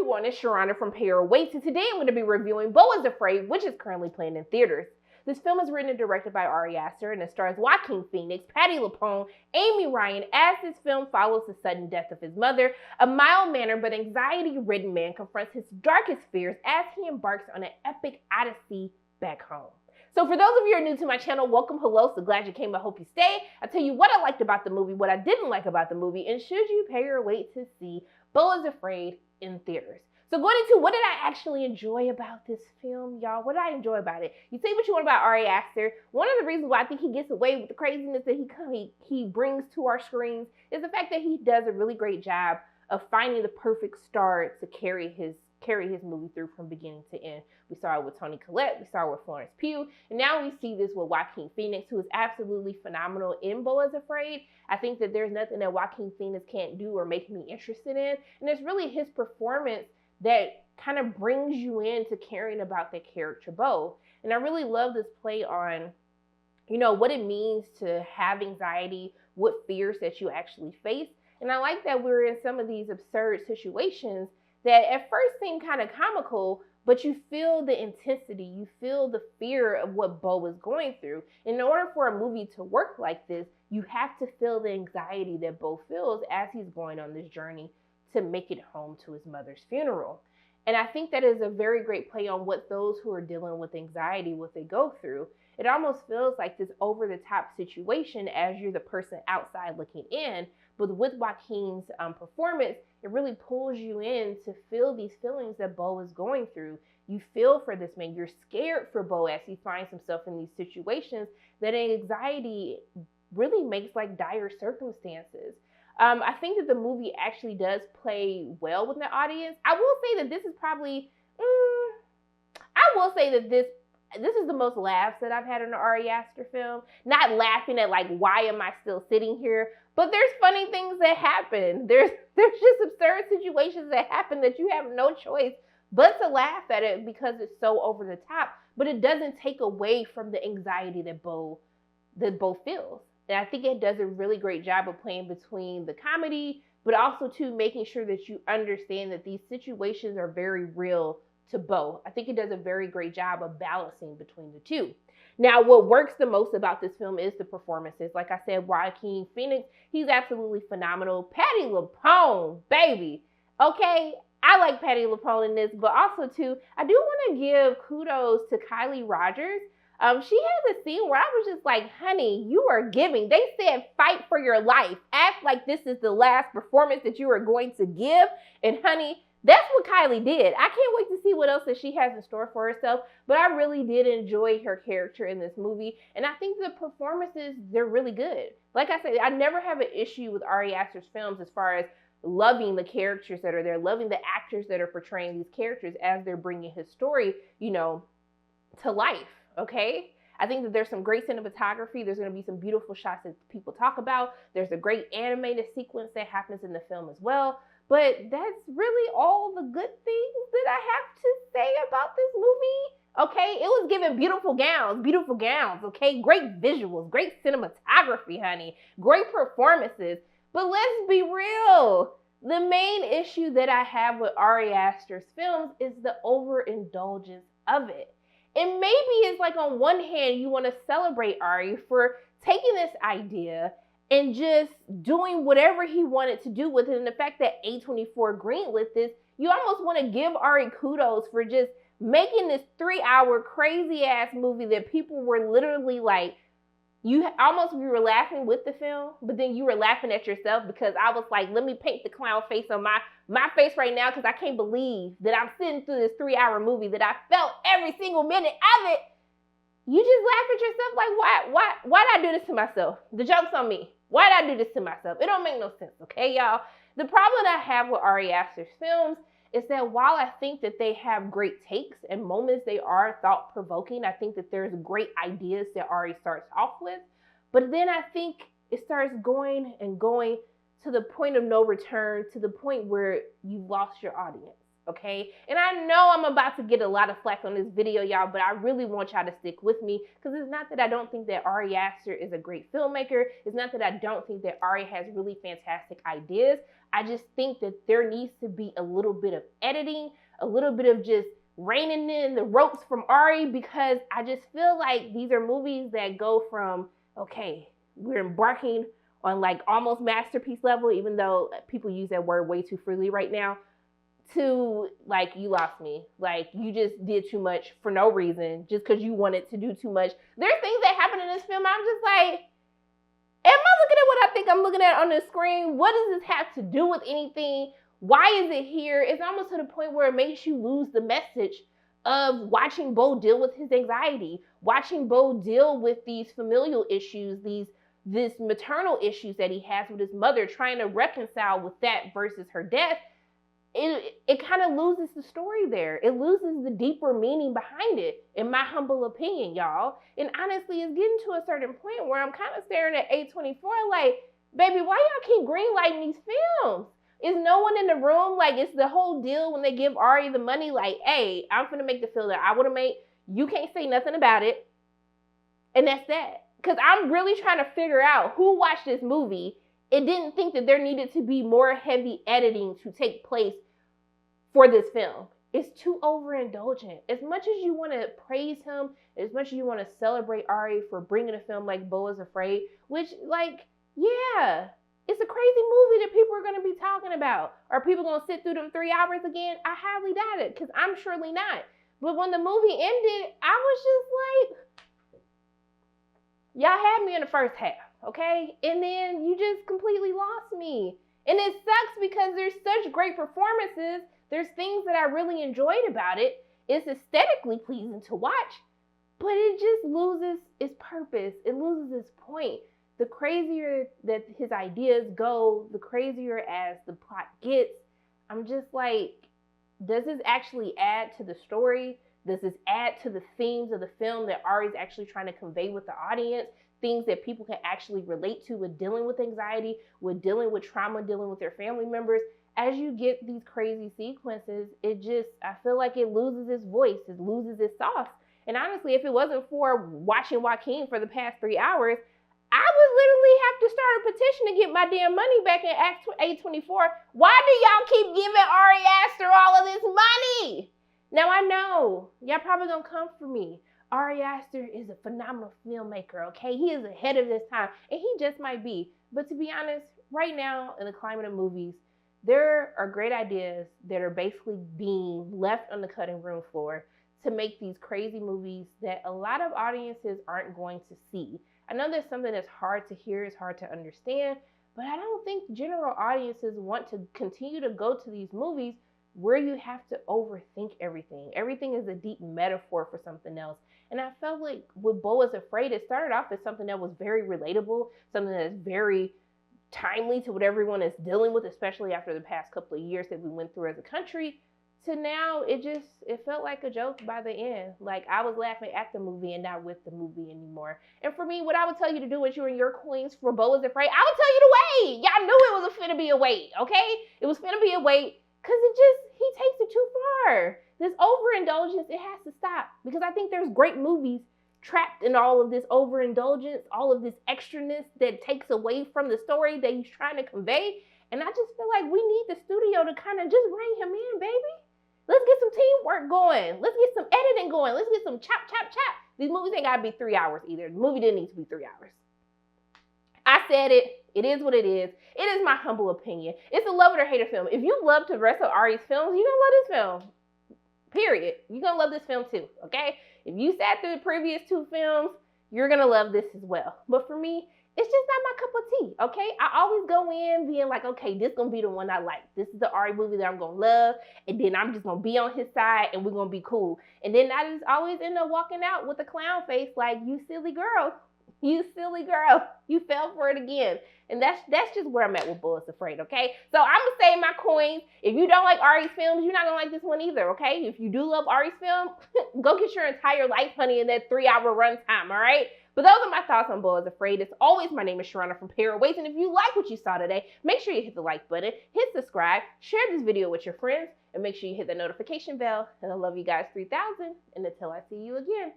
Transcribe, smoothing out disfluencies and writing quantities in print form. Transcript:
everyone, it's Sharana from Payorwait, and today I'm going to be reviewing Beau is Afraid, which is currently playing in theaters. This film is written and directed by Aster, and it stars Joaquin Phoenix, Patti LuPone, Amy Ryan, as this film follows the sudden death of his mother. A mild-mannered but anxiety-ridden man confronts his darkest fears as he embarks on an epic odyssey back home. So for those of you who are new to my channel, welcome, hello, so glad you came, I hope you stay. I'll tell you what I liked about the movie, what I didn't like about the movie, and should you pay your weight to see Beau is Afraid in theaters. So going into what did I actually enjoy about this film, y'all? What did I enjoy about it? You say what you want about Aster. One of the reasons why I think he gets away with the craziness that he brings to our screens is the fact that he does a really great job of finding the perfect star to carry his movie through from beginning to end. We saw it with Toni Collette, we saw it with Florence Pugh, and now we see this with Joaquin Phoenix, who is absolutely phenomenal in Beau is Afraid. I think that there's nothing that Joaquin Phoenix can't do or make me interested in, and it's really his performance that kind of brings you into caring about the character Beau. And I really love this play on, you know, what it means to have anxiety, what fears that you actually face. And I like that we're in some of these absurd situations that at first seem kind of comical, but you feel the intensity, you feel the fear of what Beau is going through. In order for a movie to work like this, you have to feel the anxiety that Beau feels as he's going on this journey to make it home to his mother's funeral. And I think that is a very great play on what those who are dealing with anxiety, what they go through. It almost feels like this over-the-top situation as you're the person outside looking in, but with Joaquin's performance, it really pulls you in to feel these feelings that Beau is going through. You feel for this man. You're scared for Beau as he finds himself in these situations that anxiety really makes like dire circumstances. I think that the movie actually does play well with the audience. I will say that this is probably, this is the most laughs that I've had in an Aster film. Not laughing at like, why am I still sitting here? But there's funny things that happen. There's just absurd situations that happen that you have no choice but to laugh at it because it's so over the top. But it doesn't take away from the anxiety that Beau feels. And I think it does a really great job of playing between the comedy, but also too making sure that you understand that these situations are very real to Beau. I think it does a very great job of balancing between the two. Now, what works the most about this film is the performances. Like I said, Joaquin Phoenix, he's absolutely phenomenal. Patti LuPone, baby. Okay, I like Patti LuPone in this, but also too, I do want to give kudos to Kylie Rogers. She has a scene where I was just like, honey, you are giving. They said fight for your life. Act like this is the last performance that you are going to give. And honey, that's what Kylie did. I can't wait to see what else that she has in store for herself. But I really did enjoy her character in this movie. And I think the performances, they're really good. Like I said, I never have an issue with Aster's films as far as loving the characters that are there, loving the actors that are portraying these characters as they're bringing his story, you know, to life. Okay, I think that there's some great cinematography. There's going to be some beautiful shots that people talk about. There's a great animated sequence that happens in the film as well. But that's really all the good things that I have to say about this movie. Okay, it was given beautiful gowns, okay? Great visuals, great cinematography, honey. Great performances. But let's be real. The main issue that I have with Aster's films is the overindulgence of it. And maybe it's like on one hand, you want to celebrate Ari for taking this idea and just doing whatever he wanted to do with it. And the fact that A24 greenlit this, you almost want to give Ari kudos for just making this 3-hour crazy ass movie that people were literally like, you were laughing with the film, but then you were laughing at yourself because I was like, let me paint the clown face on my face right now because I can't believe that I'm sitting through this 3-hour movie that I felt every single minute of it. You just laugh at yourself like, why did I do this to myself? The joke's on me. Why did I do this to myself? It don't make no sense, okay, y'all? The problem that I have with Aster's films is that while I think that they have great takes and moments they are thought-provoking, I think that there's great ideas that Ari starts off with, but then I think it starts going and going to the point of no return, to the point where you've lost your audience, okay? And I know I'm about to get a lot of flack on this video, y'all, but I really want y'all to stick with me because it's not that I don't think that Aster is a great filmmaker. It's not that I don't think that Ari has really fantastic ideas. I just think that there needs to be a little bit of editing, a little bit of just reining in the ropes from Ari, because I just feel like these are movies that go from, okay, we're embarking on like almost masterpiece level, even though people use that word way too freely right now, to like, you lost me. Like, you just did too much for no reason, just because you wanted to do too much. There's things that happen in this film, I'm just like, am I looking at what I think I'm looking at on the screen? What does this have to do with anything? Why is it here? It's almost to the point where it makes you lose the message of watching Beau deal with his anxiety, watching Beau deal with these familial issues, this maternal issues that he has with his mother, trying to reconcile with that versus her death. It kind of loses the story there. It loses the deeper meaning behind it, in my humble opinion, y'all. And honestly, it's getting to a certain point where I'm kind of staring at A24 like, baby, why y'all keep greenlighting these films? Is no one in the room? Like, it's the whole deal when they give Ari the money, like, hey, I'm finna make the film that I would have made. You can't say nothing about it. And that's that. Because I'm really trying to figure out who watched this movie and didn't think that there needed to be more heavy editing to take place for this film. It's too overindulgent. As much as you want to praise him, as much as you want to celebrate Ari for bringing a film like Beau is Afraid, which, like, yeah, it's a crazy movie that people are going to be talking about. Are people going to sit through them 3 hours again? I highly doubt it, because I'm surely not. But when the movie ended, I was just like, y'all had me in the first half, okay? And then you just completely lost me. And it sucks because there's such great performances. There's things that I really enjoyed about it. It's aesthetically pleasing to watch, but it just loses its purpose. It loses its point. The crazier that his ideas go, the crazier as the plot gets. I'm just like, does this actually add to the story? Does this add to the themes of the film that Ari's actually trying to convey with the audience? Things that people can actually relate to with dealing with anxiety, with dealing with trauma, dealing with their family members. As you get these crazy sequences, I feel like it loses its voice, it loses its sauce. And honestly, if it wasn't for watching Joaquin for the past 3 hours, I would literally have to start a petition to get my damn money back in A24. Why do y'all keep giving Ari Aster all of this money? Now I know, y'all probably gonna come for me. Ari Aster is a phenomenal filmmaker, okay? He is ahead of his time, and he just might be. But to be honest, right now in the climate of movies, there are great ideas that are basically being left on the cutting room floor to make these crazy movies that a lot of audiences aren't going to see. I know that's something that's hard to hear, it's hard to understand, but I don't think general audiences want to continue to go to these movies where you have to overthink everything. Everything is a deep metaphor for something else. And I felt like with Beau is Afraid, it started off as something that was very relatable, something that is very timely to what everyone is dealing with, especially after the past couple of years that we went through as a country, to now it felt like a joke by the end. Like, I was laughing at the movie and not with the movie anymore. And for me, what I would tell you to do is you and your queens for Beau is Afraid, I would tell you to wait. Y'all knew it was finna be a wait, okay? It was finna be a wait, because he takes it too far. This overindulgence, it has to stop, because I think there's great movies trapped in all of this overindulgence, all of this extraness that takes away from the story that he's trying to convey. And I just feel like we need the studio to kind of just bring him in, baby. Let's get some teamwork going. Let's get some editing going. Let's get some chop. These movies ain't gotta be 3 hours either. The movie didn't need to be 3 hours. I said it. It is what it is. It is my humble opinion. It's a love it or hate it film. If you love the rest of Ari's films, you're gonna love this film. Period. You're gonna love this film too, okay? If you sat through the previous 2 films, you're gonna love this as well. But for me, it's just not my cup of tea, okay? I always go in being like, okay, this gonna be the one I like. This is the Ari movie that I'm gonna love, and then I'm just gonna be on his side, and we're gonna be cool. And then I just always end up walking out with a clown face like, you silly girl. You silly girl. You fell for it again. And that's just where I'm at with Beau is Afraid, okay? So I'm gonna say my coins. If you don't like Ari's films, you're not gonna like this one either, okay? If you do love Ari's film, go get your entire life, honey, in that 3-hour runtime, all right? But those are my thoughts on Beau is Afraid. As always, my name is Sharona from payorwait. And if you like what you saw today, make sure you hit the like button, hit subscribe, share this video with your friends, and make sure you hit the notification bell. And I love you guys 3000. And until I see you again.